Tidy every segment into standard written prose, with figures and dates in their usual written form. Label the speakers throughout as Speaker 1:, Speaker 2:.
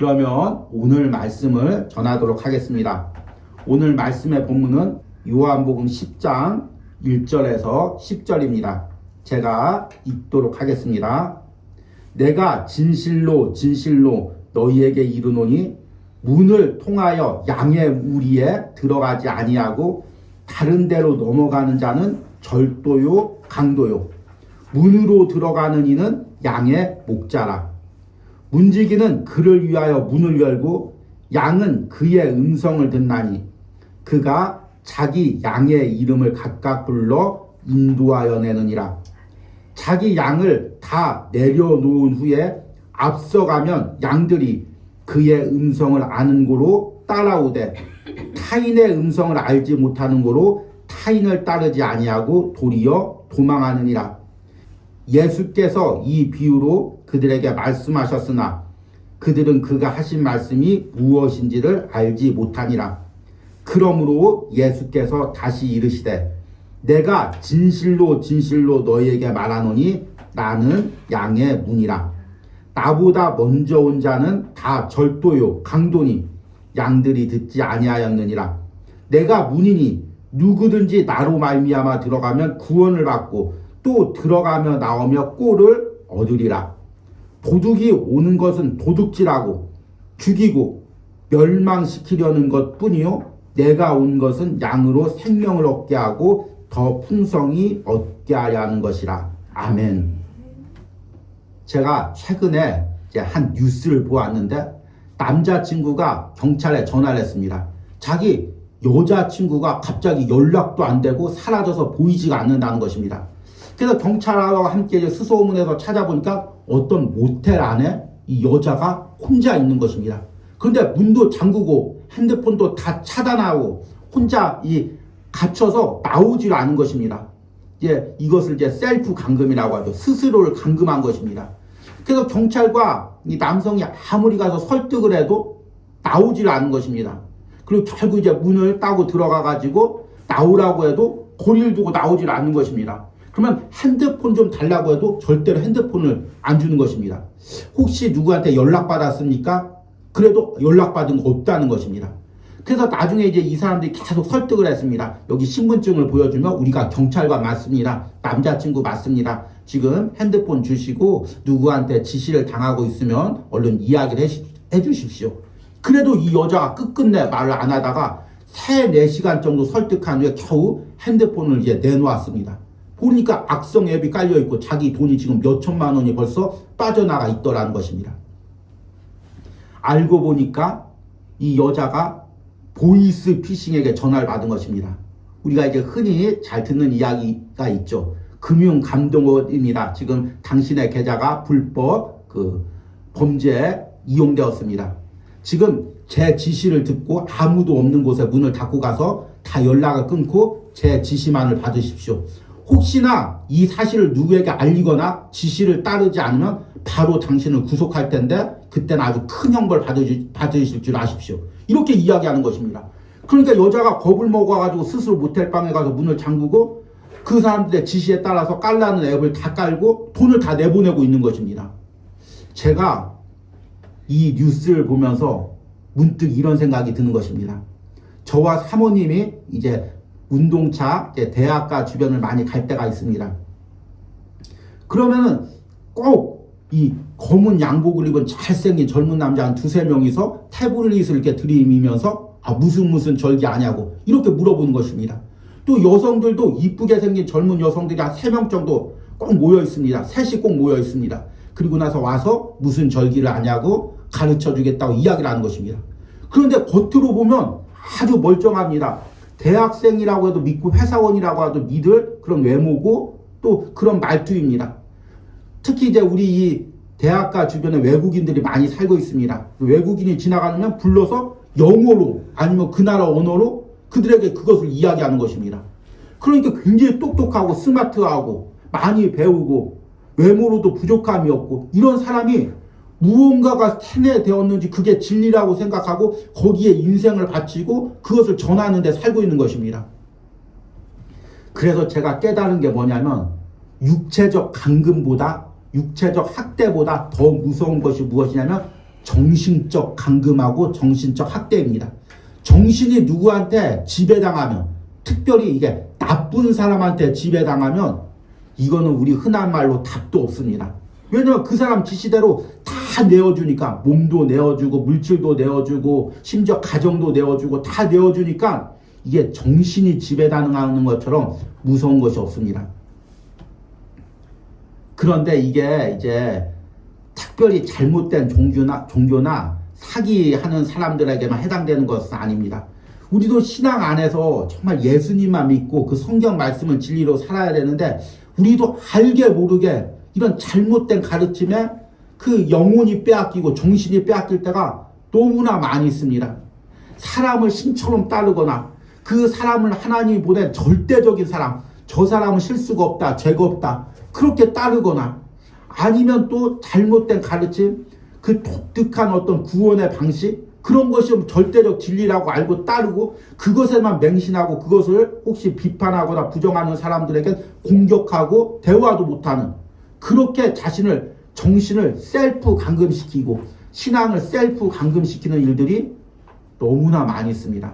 Speaker 1: 그러면 오늘 말씀을 전하도록 하겠습니다. 오늘 말씀의 본문은 요한복음 10장 1절에서 10절입니다. 제가 읽도록 하겠습니다. 내가 진실로 진실로 너희에게 이르노니 문을 통하여 양의 우리에 들어가지 아니하고 다른 데로 넘어가는 자는 절도요 강도요 문으로 들어가는 이는 양의 목자라. 문지기는 그를 위하여 문을 열고 양은 그의 음성을 듣나니 그가 자기 양의 이름을 각각 불러 인도하여 내느니라. 자기 양을 다 내려놓은 후에 앞서가면 양들이 그의 음성을 아는 고로 따라오되 타인의 음성을 알지 못하는 고로 타인을 따르지 아니하고 도리어 도망하느니라. 예수께서 이 비유로 그들에게 말씀하셨으나 그들은 그가 하신 말씀이 무엇인지를 알지 못하니라. 그러므로 예수께서 다시 이르시되 내가 진실로 진실로 너희에게 말하노니 나는 양의 문이라. 나보다 먼저 온 자는 다 절도요 강도니 양들이 듣지 아니하였느니라. 내가 문이니 누구든지 나로 말미암아 들어가면 구원을 받고 또 들어가며 나오며 꼴을 얻으리라. 도둑이 오는 것은 도둑질하고 죽이고 멸망시키려는 것뿐이요 내가 온 것은 양으로 생명을 얻게 하고 더 풍성히 얻게 하려 하는 것이라. 아멘. 제가 최근에 한 뉴스를 보았는데 남자친구가 경찰에 전화를 했습니다. 자기 여자친구가 갑자기 연락도 안 되고 사라져서 보이지가 않는다는 것입니다. 그래서 경찰하고 함께 수소문해서 찾아보니까 어떤 모텔 안에 이 여자가 혼자 있는 것입니다. 그런데 문도 잠그고 핸드폰도 다 차단하고 혼자 갇혀서 나오지를 않은 것입니다. 이것을 셀프 감금이라고 하죠. 스스로를 감금한 것입니다. 그래서 경찰과 이 남성이 아무리 가서 설득을 해도 나오지를 않은 것입니다. 그리고 결국 문을 따고 들어가 가지고 나오라고 해도 거리를 두고 나오질 않는 것입니다. 그러면 핸드폰 좀 달라고 해도 절대로 핸드폰을 안 주는 것입니다. 혹시 누구한테 연락받았습니까? 그래도 연락받은 거 없다는 것입니다. 그래서 나중에 이 사람들이 계속 설득을 했습니다. 여기 신분증을 보여주면 우리가 경찰관 맞습니다. 남자친구 맞습니다. 지금 핸드폰 주시고 누구한테 지시를 당하고 있으면 얼른 이야기를 해 주십시오. 그래도 이 여자가 끝끝내 말을 안 하다가 3-4시간 정도 설득한 후에 겨우 핸드폰을 내놓았습니다. 보니까 악성 앱이 깔려있고 자기 돈이 지금 몇 천만 원이 벌써 빠져나가 있더라는 것입니다. 알고 보니까 이 여자가 보이스 피싱에게 전화를 받은 것입니다. 우리가 흔히 잘 듣는 이야기가 있죠. 금융감독원입니다. 지금 당신의 계좌가 불법 범죄에 이용되었습니다. 지금 제 지시를 듣고 아무도 없는 곳에 문을 닫고 가서 다 연락을 끊고 제 지시만을 받으십시오. 혹시나 이 사실을 누구에게 알리거나 지시를 따르지 않으면 바로 당신을 구속할 텐데 그때는 아주 큰 형벌 받으실 줄 아십시오. 이렇게 이야기하는 것입니다. 그러니까 여자가 겁을 먹어가지고 스스로 모텔방에 가서 문을 잠그고 그 사람들의 지시에 따라서 깔라는 앱을 다 깔고 돈을 다 내보내고 있는 것입니다. 제가 이 뉴스를 보면서 문득 이런 생각이 드는 것입니다. 저와 사모님이 운동차 대학가 주변을 많이 갈 때가 있습니다. 그러면은 꼭 이 검은 양복을 입은 잘생긴 젊은 남자 한 2-3명이서 태블릿을 이렇게 들이미면서 무슨 절기 아냐고 이렇게 물어보는 것입니다. 또 여성들도 이쁘게 생긴 젊은 여성들이 한 3명 정도 꼭 모여 있습니다. 셋이 꼭 모여 있습니다. 그리고 나서 와서 무슨 절기를 아냐고 가르쳐 주겠다고 이야기를 하는 것입니다. 그런데 겉으로 보면 아주 멀쩡합니다. 대학생이라고 해도 믿고 회사원이라고 해도 믿을 그런 외모고 또 그런 말투입니다. 특히 우리 이 대학가 주변에 외국인들이 많이 살고 있습니다. 외국인이 지나가면 불러서 영어로 아니면 그 나라 언어로 그들에게 그것을 이야기하는 것입니다. 그러니까 굉장히 똑똑하고 스마트하고 많이 배우고 외모로도 부족함이 없고 이런 사람이 무언가가 세뇌되었는지 그게 진리라고 생각하고 거기에 인생을 바치고 그것을 전하는 데 살고 있는 것입니다. 그래서 제가 깨달은 게 뭐냐면 육체적 감금보다 육체적 학대보다 더 무서운 것이 무엇이냐면 정신적 감금하고 정신적 학대입니다. 정신이 누구한테 지배당하면, 특별히 이게 나쁜 사람한테 지배당하면 이거는 우리 흔한 말로 답도 없습니다. 왜냐면 그 사람 지시대로 다 내어주니까, 몸도 내어주고 물질도 내어주고 심지어 가정도 내어주고 다 내어주니까 이게 정신이 지배당하는 것처럼 무서운 것이 없습니다. 그런데 이게 이제 특별히 잘못된 종교나 사기하는 사람들에게만 해당되는 것은 아닙니다. 우리도 신앙 안에서 정말 예수님만 믿고 그 성경 말씀을 진리로 살아야 되는데, 우리도 알게 모르게 이런 잘못된 가르침에 그 영혼이 빼앗기고 정신이 빼앗길 때가 너무나 많이 있습니다. 사람을 신처럼 따르거나 그 사람을 하나님이 보낸 절대적인 사람, 저 사람은 실수가 없다, 죄가 없다, 그렇게 따르거나, 아니면 또 잘못된 가르침, 그 독특한 어떤 구원의 방식, 그런 것이 절대적 진리라고 알고 따르고 그것에만 맹신하고 그것을 혹시 비판하거나 부정하는 사람들에게 공격하고 대화도 못하는, 그렇게 자신을, 정신을 셀프 감금시키고 신앙을 셀프 감금시키는 일들이 너무나 많이 있습니다.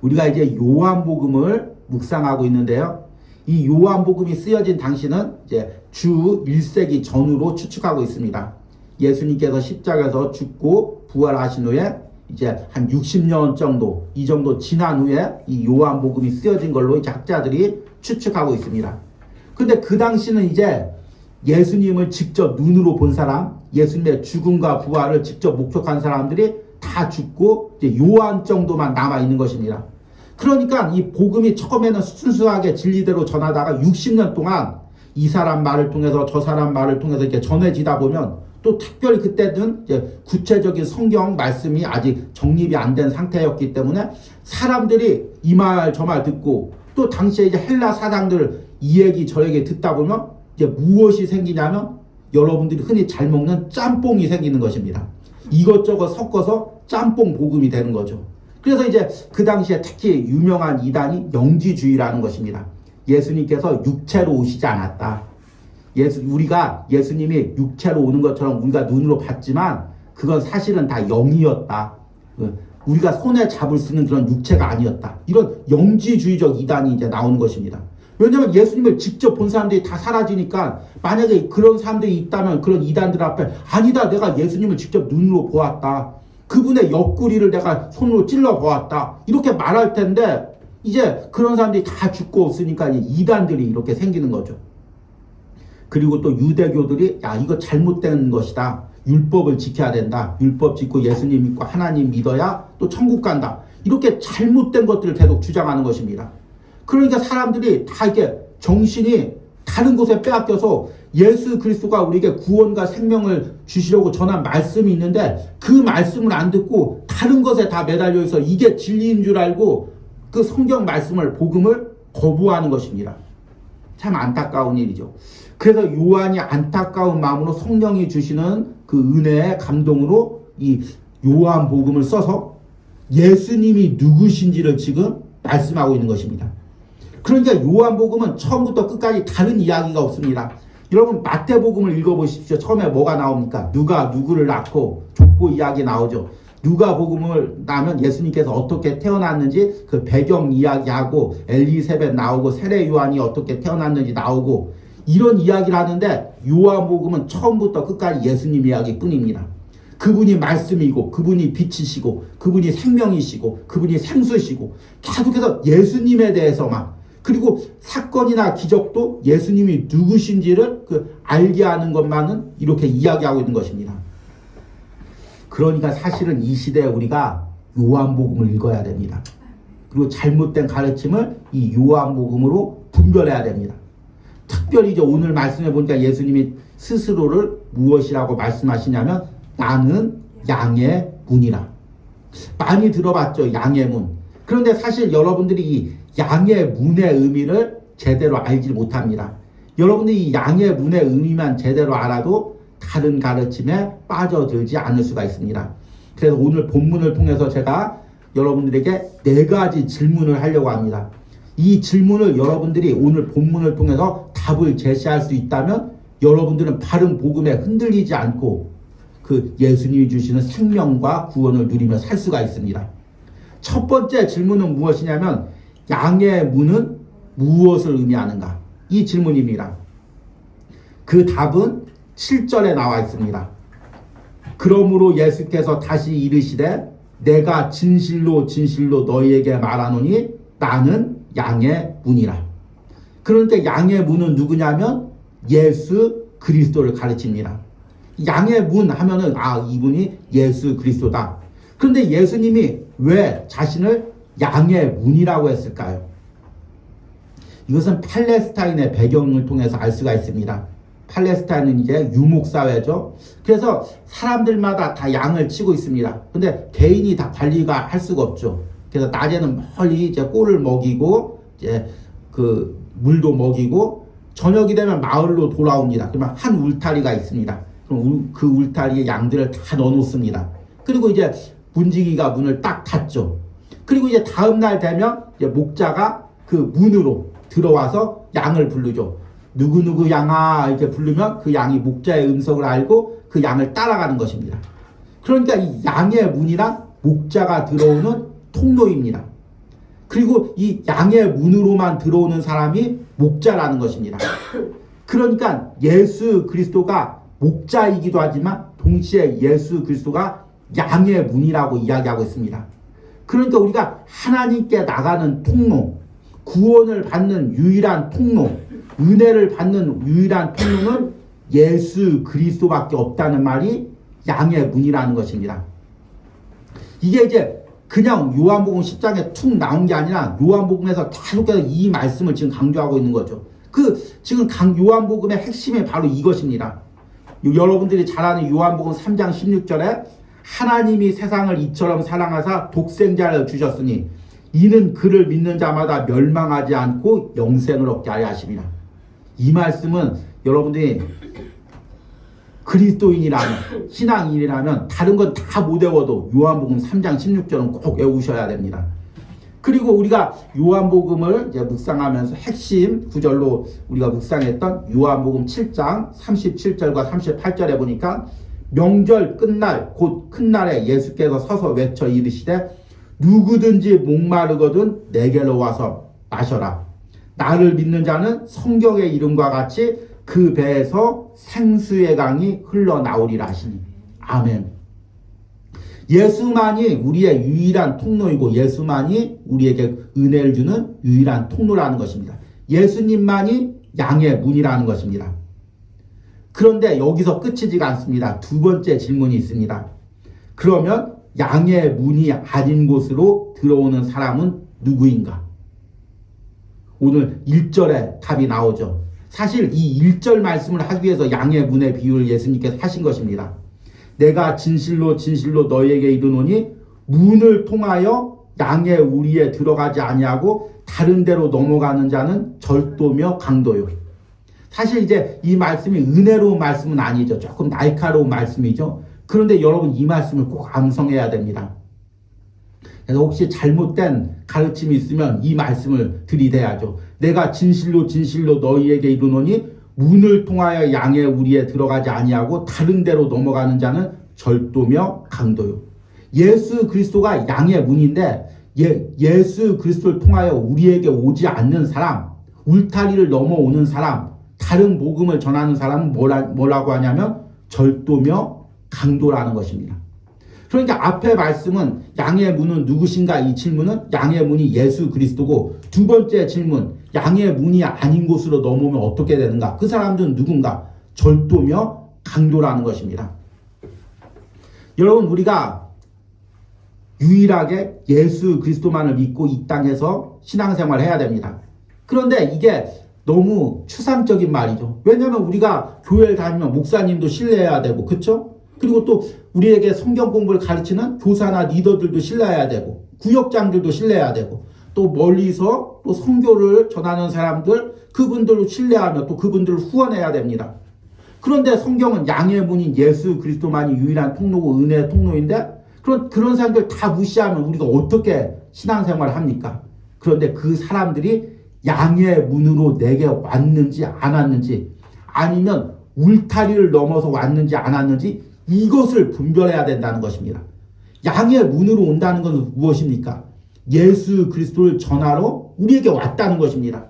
Speaker 1: 우리가 이제 요한복음을 묵상하고 있는데요. 이 요한복음이 쓰여진 당시는 이제 주 1세기 전후로 추측하고 있습니다. 예수님께서 십자가에서 죽고 부활하신 후에 이제 한 60년 정도, 이 정도 지난 후에 이 요한복음이 쓰여진 걸로 이제 학자들이 추측하고 있습니다. 근데 그 당시는 이제 예수님을 직접 눈으로 본 사람, 예수님의 죽음과 부활을 직접 목격한 사람들이 다 죽고 이제 요한 정도만 남아 있는 것입니다. 그러니까 이 복음이 처음에는 순수하게 진리대로 전하다가 60년 동안 이 사람 말을 통해서 저 사람 말을 통해서 이렇게 전해지다 보면, 또 특별히 그때는 이제 구체적인 성경 말씀이 아직 정립이 안 된 상태였기 때문에 사람들이 이 말 저 말 듣고, 또 당시에 이제 헬라 사상들 이 얘기 저 얘기 듣다 보면 이제 무엇이 생기냐면 여러분들이 흔히 잘 먹는 짬뽕이 생기는 것입니다. 이것저것 섞어서 짬뽕 복음이 되는 거죠. 그래서 이제 그 당시에 특히 유명한 이단이 영지주의라는 것입니다. 예수님께서 육체로 오시지 않았다. 우리가 예수님이 육체로 오는 것처럼 우리가 눈으로 봤지만 그건 사실은 다 영이었다. 우리가 손에 잡을 수 있는 그런 육체가 아니었다. 이런 영지주의적 이단이 이제 나오는 것입니다. 왜냐하면 예수님을 직접 본 사람들이 다 사라지니까, 만약에 그런 사람들이 있다면 그런 이단들 앞에 아니다, 내가 예수님을 직접 눈으로 보았다, 그분의 옆구리를 내가 손으로 찔러 보았다, 이렇게 말할 텐데 이제 그런 사람들이 다 죽고 없으니까 이단들이 이렇게 생기는 거죠. 그리고 또 유대교들이 야, 이거 잘못된 것이다, 율법을 지켜야 된다, 율법 지키고 예수님 믿고 하나님 믿어야 또 천국 간다, 이렇게 잘못된 것들을 계속 주장하는 것입니다. 그러니까 사람들이 다 이렇게 정신이 다른 곳에 빼앗겨서 예수 그리스도가 우리에게 구원과 생명을 주시려고 전한 말씀이 있는데 그 말씀을 안 듣고 다른 것에 다 매달려 있어 이게 진리인 줄 알고 그 성경 말씀을, 복음을 거부하는 것입니다. 참 안타까운 일이죠. 그래서 요한이 안타까운 마음으로 성령이 주시는 그 은혜의 감동으로 이 요한 복음을 써서 예수님이 누구신지를 지금 말씀하고 있는 것입니다. 그러니까 요한 복음은 처음부터 끝까지 다른 이야기가 없습니다. 여러분 마태복음을 읽어보십시오. 처음에 뭐가 나옵니까? 누가 누구를 낳고 족보 이야기 나오죠. 누가복음을 나면 예수님께서 어떻게 태어났는지 그 배경 이야기하고, 엘리세벳 나오고, 세례 요한이 어떻게 태어났는지 나오고, 이런 이야기를 하는데 요한복음은 처음부터 끝까지 예수님 이야기뿐입니다. 그분이 말씀이고, 그분이 빛이시고, 그분이 생명이시고, 그분이 생수시고, 계속해서 예수님에 대해서만, 그리고 사건이나 기적도 예수님이 누구신지를 알게 하는 것만은 이렇게 이야기하고 있는 것입니다. 그러니까 사실은 이 시대에 우리가 요한복음을 읽어야 됩니다. 그리고 잘못된 가르침을 이 요한복음으로 분별해야 됩니다. 특별히 이제 오늘 말씀해 보니까 예수님이 스스로를 무엇이라고 말씀하시냐면 나는 양의 문이라. 많이 들어봤죠, 양의 문. 그런데 사실 여러분들이 이 양의 문의 의미를 제대로 알지 못합니다. 여러분들이 이 양의 문의 의미만 제대로 알아도 다른 가르침에 빠져들지 않을 수가 있습니다. 그래서 오늘 본문을 통해서 제가 여러분들에게 4가지 질문을 하려고 합니다. 이 질문을 여러분들이 오늘 본문을 통해서 답을 제시할 수 있다면 여러분들은 바른 복음에 흔들리지 않고 그 예수님이 주시는 생명과 구원을 누리며 살 수가 있습니다. 첫 번째 질문은 무엇이냐면 양의 문은 무엇을 의미하는가? 이 질문입니다. 그 답은 7절에 나와 있습니다. 그러므로 예수께서 다시 이르시되 내가 진실로 진실로 너희에게 말하노니 나는 양의 문이라. 그러니까 양의 문은 누구냐면 예수 그리스도를 가르칩니다. 양의 문 하면은 이분이 예수 그리스도다. 그런데 예수님이 왜 자신을 양의 문이라고 했을까요? 이것은 팔레스타인의 배경을 통해서 알 수가 있습니다. 팔레스타인은 이제 유목사회죠. 그래서 사람들마다 다 양을 치고 있습니다. 근데 개인이 다 관리가 할 수가 없죠. 그래서 낮에는 멀리 이제 꼴을 먹이고 이제 그 물도 먹이고 저녁이 되면 마을로 돌아옵니다. 그러면 한 울타리가 있습니다. 그럼 그 울타리에 양들을 다 넣어놓습니다. 그리고 이제 문지기가 문을 딱 닫죠. 그리고 이제 다음 날 되면 이제 목자가 그 문으로 들어와서 양을 부르죠. 누구누구 양아 이렇게 부르면 그 양이 목자의 음성을 알고 그 양을 따라가는 것입니다. 그러니까 이 양의 문이란 목자가 들어오는 통로입니다. 그리고 이 양의 문으로만 들어오는 사람이 목자라는 것입니다. 그러니까 예수 그리스도가 목자이기도 하지만 동시에 예수 그리스도가 양의 문이라고 이야기하고 있습니다. 그러니까 우리가 하나님께 나가는 통로, 구원을 받는 유일한 통로, 은혜를 받는 유일한 통로는 예수 그리스도밖에 없다는 말이 양의 문이라는 것입니다. 이게 이제 그냥 요한복음 10장에 툭 나온 게 아니라 요한복음에서 계속해서 이 말씀을 지금 강조하고 있는 거죠. 지금 요한복음의 핵심이 바로 이것입니다. 여러분들이 잘 아는 요한복음 3장 16절에 하나님이 세상을 이처럼 사랑하사 독생자를 주셨으니 이는 그를 믿는 자마다 멸망하지 않고 영생을 얻게 하려 하심이라. 이 말씀은 여러분들이 그리스도인이라면, 신앙인이라면 다른 건 다 못 외워도 요한복음 3장 16절은 꼭 외우셔야 됩니다. 그리고 우리가 요한복음을 이제 묵상하면서 핵심 구절로 우리가 묵상했던 요한복음 7장 37절과 38절에 보니까 명절 끝날 곧 큰 날에 예수께서 서서 외쳐 이르시되 누구든지 목마르거든 내게로 와서 마셔라. 나를 믿는 자는 성경의 이름과 같이 그 배에서 생수의 강이 흘러나오리라 하시니. 아멘. 예수만이 우리의 유일한 통로이고 예수만이 우리에게 은혜를 주는 유일한 통로라는 것입니다. 예수님만이 양의 문이라는 것입니다. 그런데 여기서 끝이지가 않습니다. 두 번째 질문이 있습니다. 그러면 양의 문이 아닌 곳으로 들어오는 사람은 누구인가? 오늘 1절에 답이 나오죠. 사실 이 1절 말씀을 하기 위해서 양의 문의 비유를 예수님께서 하신 것입니다. 내가 진실로 진실로 너희에게 이르노니 문을 통하여 양의 우리에 들어가지 아니하고 다른 데로 넘어가는 자는 절도며 강도요. 사실 이제 이 말씀이 은혜로운 말씀은 아니죠. 조금 날카로운 말씀이죠. 그런데 여러분 이 말씀을 꼭 암송해야 됩니다. 그래서 혹시 잘못된 가르침이 있으면 이 말씀을 들이대야죠. 내가 진실로 진실로 너희에게 이르노니 문을 통하여 양의 우리에 들어가지 아니하고 다른 데로 넘어가는 자는 절도며 강도요. 예수 그리스도가 양의 문인데 예수 그리스도를 통하여 우리에게 오지 않는 사람, 울타리를 넘어오는 사람, 다른 복음을 전하는 사람은 뭐라고 하냐면 절도며 강도라는 것입니다. 그러니까 앞에 말씀은 양의 문은 누구신가 이 질문은 양의 문이 예수 그리스도고 두 번째 질문 양의 문이 아닌 곳으로 넘어오면 어떻게 되는가? 그 사람들은 누군가? 절도며 강도라는 것입니다. 여러분 우리가 유일하게 예수 그리스도만을 믿고 이 땅에서 신앙생활을 해야 됩니다. 그런데 이게 너무 추상적인 말이죠. 왜냐하면 우리가 교회를 다니면 목사님도 신뢰해야 되고 그렇죠? 그리고 또 우리에게 성경 공부를 가르치는 교사나 리더들도 신뢰해야 되고 구역장들도 신뢰해야 되고 또 멀리서 또 선교를 전하는 사람들 그분들을 신뢰하며 또 그분들을 후원해야 됩니다. 그런데 성경은 양의 문인 예수 그리스도만이 유일한 통로고 은혜의 통로인데 그런 사람들 다 무시하면 우리가 어떻게 신앙생활을 합니까? 그런데 그 사람들이 양의 문으로 내게 왔는지 안 왔는지 아니면 울타리를 넘어서 왔는지 안 왔는지 이것을 분별해야 된다는 것입니다. 양의 문으로 온다는 것은 무엇입니까? 예수 그리스도를 전하러 우리에게 왔다는 것입니다.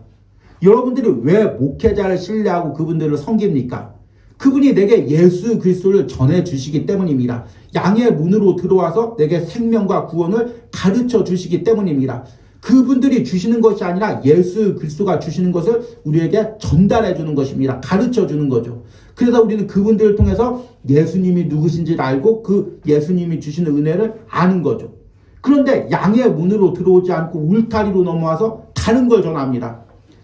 Speaker 1: 여러분들이 왜 목회자를 신뢰하고 그분들을 섬깁니까? 그분이 내게 예수 그리스도를 전해주시기 때문입니다. 양의 문으로 들어와서 내게 생명과 구원을 가르쳐 주시기 때문입니다. 그분들이 주시는 것이 아니라 예수 그리스도가 주시는 것을 우리에게 전달해 주는 것입니다. 가르쳐 주는 거죠. 그래서 우리는 그분들을 통해서 예수님이 누구신지를 알고 그 예수님이 주시는 은혜를 아는 거죠. 그런데 양의 문으로 들어오지 않고 울타리로 넘어와서 다른 걸 전합니다.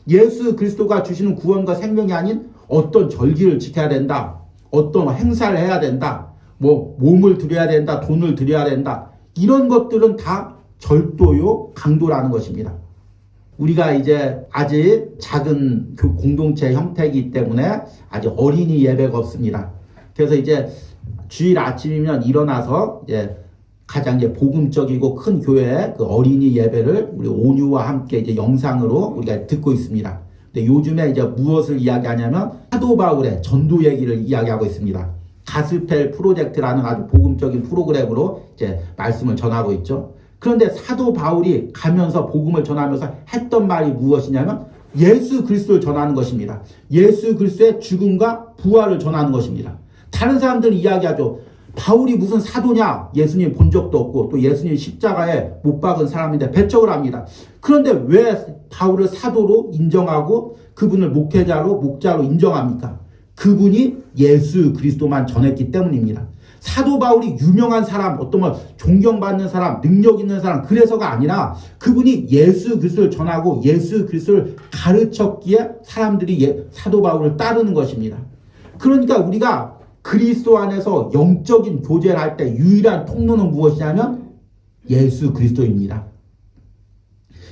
Speaker 1: 예수 그리스도가 주시는 구원과 생명이 아닌 어떤 절기를 지켜야 된다. 어떤 행사를 해야 된다. 몸을 드려야 된다. 돈을 드려야 된다. 이런 것들은 다 절도요, 강도라는 것입니다. 우리가 이제 아직 작은 공동체 형태이기 때문에 아직 어린이 예배가 없습니다. 그래서 이제 주일 아침이면 일어나서 이제 가장 이제 복음적이고 큰 교회의 그 어린이 예배를 우리 온유와 함께 이제 영상으로 우리가 듣고 있습니다. 근데 요즘에 이제 무엇을 이야기하냐면 사도 바울의 전도 얘기를 이야기하고 있습니다. 가스펠 프로젝트라는 아주 복음적인 프로그램으로 이제 말씀을 전하고 있죠. 그런데 사도 바울이 가면서 복음을 전하면서 했던 말이 무엇이냐면 예수 그리스도를 전하는 것입니다. 예수 그리스도의 죽음과 부활을 전하는 것입니다. 다른 사람들은 이야기하죠. 바울이 무슨 사도냐? 예수님 본 적도 없고 또 예수님 십자가에 못 박은 사람인데 배척을 합니다. 그런데 왜 바울을 사도로 인정하고 그분을 목자로 인정합니까? 그분이 예수 그리스도만 전했기 때문입니다. 사도 바울이 유명한 사람, 어떤 존경받는 사람, 능력 있는 사람 그래서가 아니라 그분이 예수 그리스도를 전하고 예수 그리스도를 가르쳤기에 사람들이 사도 바울을 따르는 것입니다. 그러니까 우리가 그리스도 안에서 영적인 교제를 할 때 유일한 통로는 무엇이냐면 예수 그리스도입니다.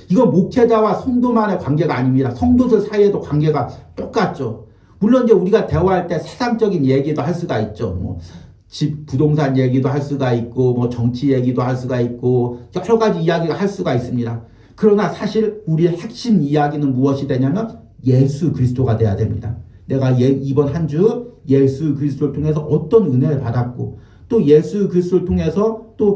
Speaker 1: 이건 목회자와 성도만의 관계가 아닙니다. 성도들 사이에도 관계가 똑같죠. 물론 이제 우리가 대화할 때 세상적인 얘기도 할 수가 있죠. 집 부동산 얘기도 할 수가 있고 정치 얘기도 할 수가 있고 여러 가지 이야기가 할 수가 있습니다. 그러나 사실 우리의 핵심 이야기는 무엇이 되냐면 예수 그리스도가 돼야 됩니다. 내가 이번 한 주 예수 그리스도를 통해서 어떤 은혜를 받았고 또 예수 그리스도를 통해서 또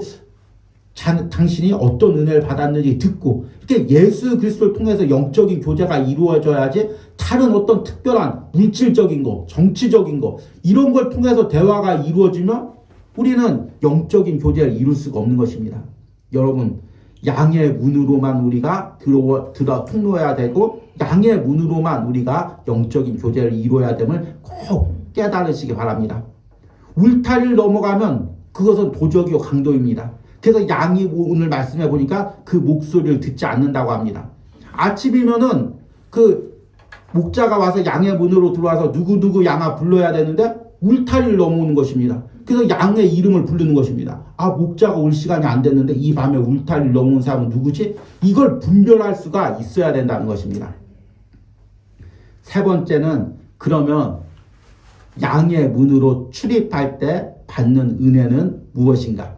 Speaker 1: 당신이 어떤 은혜를 받았는지 듣고 이렇게 예수 그리스도를 통해서 영적인 교제가 이루어져야지 다른 어떤 특별한 물질적인 거, 정치적인 거 이런 걸 통해서 대화가 이루어지면 우리는 영적인 교제를 이룰 수가 없는 것입니다. 여러분, 양의 문으로만 우리가 통로해야 되고 양의 문으로만 우리가 영적인 교제를 이루어야 됨을 꼭 깨달으시기 바랍니다. 울타리를 넘어가면 그것은 도적이요 강도입니다. 그래서 양이 오늘 말씀해 보니까 그 목소리를 듣지 않는다고 합니다. 아침이면은 그 목자가 와서 양의 문으로 들어와서 누구 양아 불러야 되는데 울타리를 넘어오는 것입니다. 그래서 양의 이름을 부르는 것입니다. 목자가 올 시간이 안 됐는데 이 밤에 울타리를 넘어온 사람은 누구지? 이걸 분별할 수가 있어야 된다는 것입니다. 세 번째는 그러면 양의 문으로 출입할 때 받는 은혜는 무엇인가?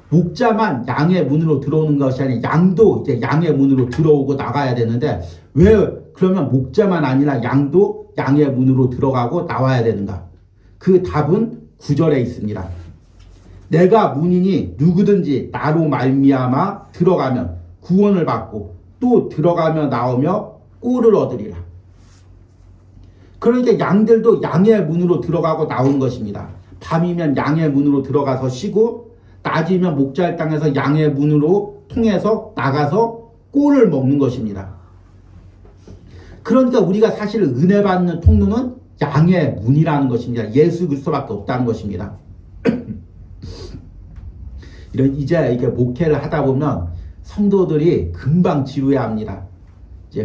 Speaker 1: 목자만 양의 문으로 들어오는 것이 아니라 양도 이제 양의 문으로 들어오고 나가야 되는데 왜 그러면 목자만 아니라 양도 양의 문으로 들어가고 나와야 되는가? 그 답은 9절에 있습니다. 내가 문이니 누구든지 나로 말미암아 들어가면 구원을 받고 또 들어가며 나오며 꼴을 얻으리라. 그러니까 양들도 양의 문으로 들어가고 나오는 것입니다. 밤이면 양의 문으로 들어가서 쉬고 낮이면 목자의 땅에서 양의 문으로 통해서 나가서 꼴을 먹는 것입니다. 그러니까 우리가 사실 은혜 받는 통로는 양의 문이라는 것입니다. 예수 그리스도밖에 없다는 것입니다. 이제 이렇게 목회를 하다 보면 성도들이 금방 지루해합니다.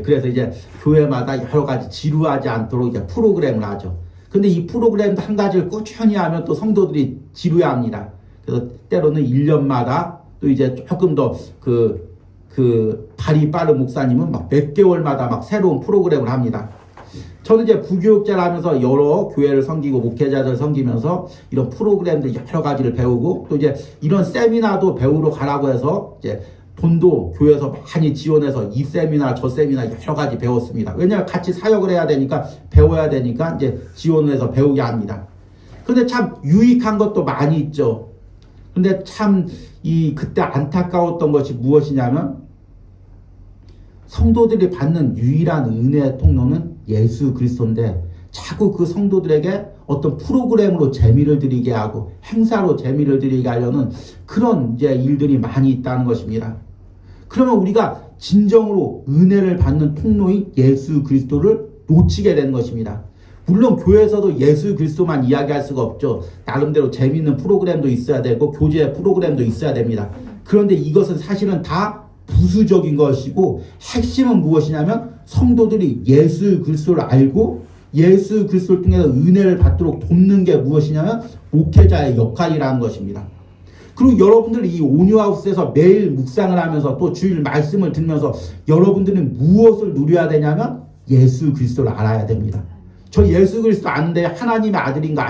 Speaker 1: 그래서 이제 교회마다 여러 가지 지루하지 않도록 이제 프로그램을 하죠. 근데 이 프로그램도 한 가지를 꾸준히 하면 또 성도들이 지루해합니다. 그래서 때로는 1년마다 또 이제 조금 더 발이 빠른 목사님은 막 몇 개월마다 막 새로운 프로그램을 합니다. 저는 이제 부교육자를 하면서 여러 교회를 섬기고 목회자들 섬기면서 이런 프로그램들 여러 가지를 배우고 또 이제 이런 세미나도 배우러 가라고 해서 이제 돈도 교회에서 많이 지원해서 이 세미나 저 세미나 여러 가지 배웠습니다. 왜냐하면 같이 사역을 해야 되니까 배워야 되니까 이제 지원을 해서 배우게 합니다. 근데 참 유익한 것도 많이 있죠. 근데 참 그때 안타까웠던 것이 무엇이냐면 성도들이 받는 유일한 은혜의 통로는 예수 그리스도인데 자꾸 그 성도들에게 어떤 프로그램으로 재미를 드리게 하고 행사로 재미를 드리게 하려는 그런 이제 일들이 많이 있다는 것입니다. 그러면 우리가 진정으로 은혜를 받는 통로인 예수 그리스도를 놓치게 되는 것입니다. 물론 교회에서도 예수 그리스도만 이야기할 수가 없죠. 나름대로 재미있는 프로그램도 있어야 되고 교제 프로그램도 있어야 됩니다. 그런데 이것은 사실은 다 부수적인 것이고 핵심은 무엇이냐면 성도들이 예수 그리스도를 알고 예수 그리스도를 통해서 은혜를 받도록 돕는 게 무엇이냐면 목회자의 역할이라는 것입니다. 그리고 여러분들이 이 온유하우스에서 매일 묵상을 하면서 또 주일 말씀을 듣면서 여러분들은 무엇을 누려야 되냐면 예수 그리스도를 알아야 됩니다. 저 예수 그리스도 아는데 하나님의 아들인 거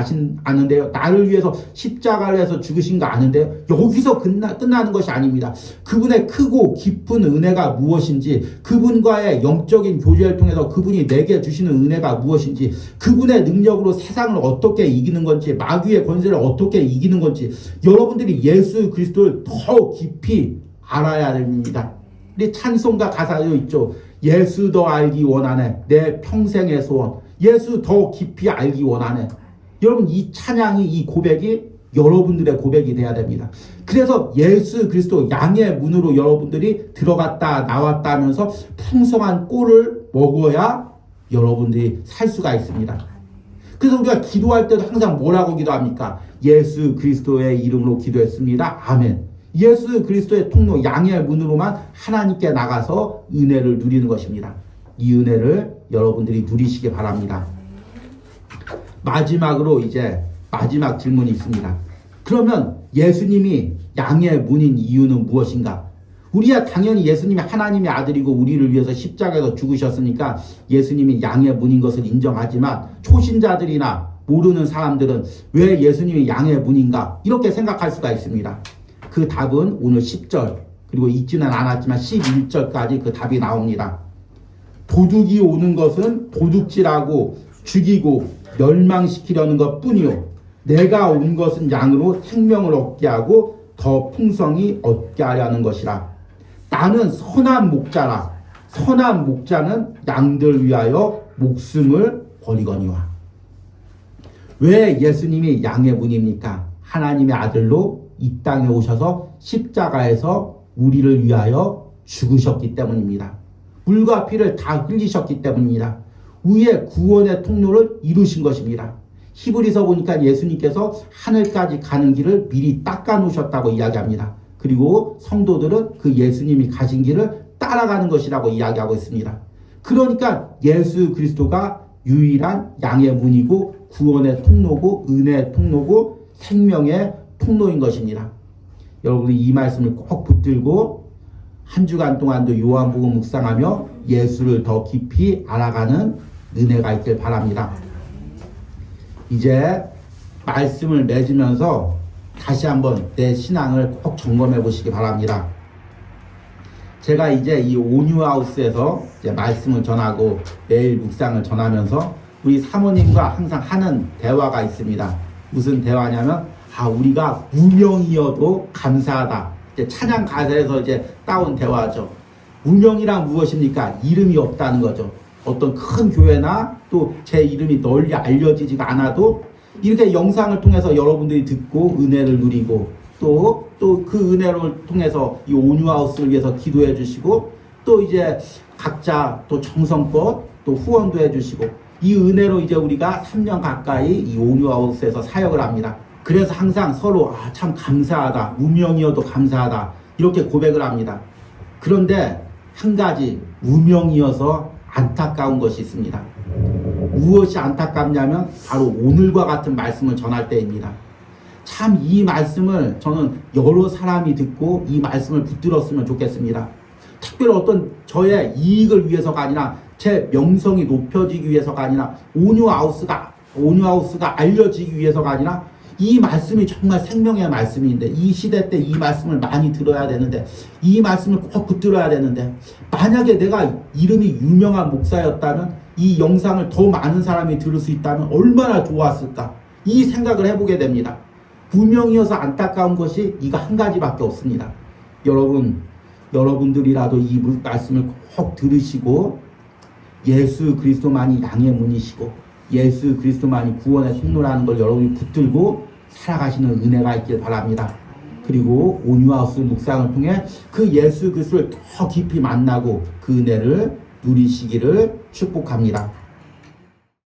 Speaker 1: 아는데요. 나를 위해서 십자가를 해서 죽으신 거 아는데요. 여기서 끝나는 것이 아닙니다. 그분의 크고 깊은 은혜가 무엇인지, 그분과의 영적인 교제를 통해서 그분이 내게 주시는 은혜가 무엇인지, 그분의 능력으로 세상을 어떻게 이기는 건지, 마귀의 권세를 어떻게 이기는 건지 여러분들이 예수 그리스도를 더 깊이 알아야 됩니다. 우리 찬송가 가사도 있죠. 예수 더 알기 원하네 내 평생의 소원. 예수 더 깊이 알기 원하네. 여러분 이 찬양이 이 고백이 여러분들의 고백이 돼야 됩니다. 그래서 예수 그리스도 양의 문으로 여러분들이 들어갔다 나왔다 하면서 풍성한 꼴을 먹어야 여러분들이 살 수가 있습니다. 그래서 우리가 기도할 때도 항상 뭐라고 기도합니까? 예수 그리스도의 이름으로 기도했습니다. 아멘. 예수 그리스도의 통로 양의 문으로만 하나님께 나가서 은혜를 누리는 것입니다. 이 은혜를 여러분들이 누리시기 바랍니다. 마지막으로 이제 마지막 질문이 있습니다. 그러면 예수님이 양의 문인 이유는 무엇인가? 우리야 당연히 예수님이 하나님의 아들이고 우리를 위해서 십자가에서 죽으셨으니까 예수님이 양의 문인 것을 인정하지만 초신자들이나 모르는 사람들은 왜 예수님이 양의 문인가? 이렇게 생각할 수가 있습니다. 그 답은 오늘 10절 그리고 있지는 않았지만 11절까지 그 답이 나옵니다. 도둑이 오는 것은 도둑질하고 죽이고 멸망시키려는 것 뿐이요 내가 온 것은 양으로 생명을 얻게 하고 더 풍성히 얻게 하려는 것이라. 나는 선한 목자라. 선한 목자는 양들 위하여 목숨을 버리거니와. 왜 예수님이 양의 문입니까? 하나님의 아들로 이 땅에 오셔서 십자가에서 우리를 위하여 죽으셨기 때문입니다. 물과 피를 다 흘리셨기 때문입니다. 우리의 구원의 통로를 이루신 것입니다. 히브리서 보니까 예수님께서 하늘까지 가는 길을 미리 닦아 놓으셨다고 이야기합니다. 그리고 성도들은 그 예수님이 가신 길을 따라가는 것이라고 이야기하고 있습니다. 그러니까 예수 그리스도가 유일한 양의 문이고 구원의 통로고 은혜의 통로고 생명의 통로인 것입니다. 여러분이 이 말씀을 꼭 붙들고 한 주간 동안도 요한복음 묵상하며 예수를 더 깊이 알아가는 은혜가 있길 바랍니다. 이제 말씀을 맺으면서 다시 한번 내 신앙을 꼭 점검해 보시기 바랍니다. 제가 이제 이 온유하우스에서 이제 말씀을 전하고 매일 묵상을 전하면서 우리 사모님과 항상 하는 대화가 있습니다. 무슨 대화냐면 우리가 무명이어도 감사하다. 이제 찬양 가사에서 이제 따온 대화죠. 무명이란 무엇입니까? 이름이 없다는 거죠. 어떤 큰 교회나 또 제 이름이 널리 알려지지가 않아도 이렇게 영상을 통해서 여러분들이 듣고 은혜를 누리고 또 그 은혜를 통해서 이 온유하우스를 위해서 기도해 주시고 또 이제 각자 또 정성껏 또 후원도 해 주시고 이 은혜로 이제 우리가 3년 가까이 이 온유하우스에서 사역을 합니다. 그래서 항상 서로 참 감사하다. 무명이어도 감사하다. 이렇게 고백을 합니다. 그런데 한 가지 무명이어서 안타까운 것이 있습니다. 무엇이 안타깝냐면 바로 오늘과 같은 말씀을 전할 때입니다. 참 이 말씀을 저는 여러 사람이 듣고 이 말씀을 붙들었으면 좋겠습니다. 특별히 어떤 저의 이익을 위해서가 아니라 제 명성이 높여지기 위해서가 아니라 온유하우스가 알려지기 위해서가 아니라 이 말씀이 정말 생명의 말씀인데 이 시대 때 이 말씀을 많이 들어야 되는데 이 말씀을 꼭 붙들어야 되는데 만약에 내가 이름이 유명한 목사였다면 이 영상을 더 많은 사람이 들을 수 있다면 얼마나 좋았을까. 이 생각을 해보게 됩니다. 분명이어서 안타까운 것이 이거 한 가지밖에 없습니다. 여러분들이라도 이 말씀을 꼭 들으시고 예수 그리스도만이 양의 문이시고 예수 그리스도만이 구원의 통로라는 걸 여러분이 붙들고 살아가시는 은혜가 있길 바랍니다. 그리고 온유하우스 묵상을 통해 그 예수 그리스도를 더 깊이 만나고 그 은혜를 누리시기를 축복합니다.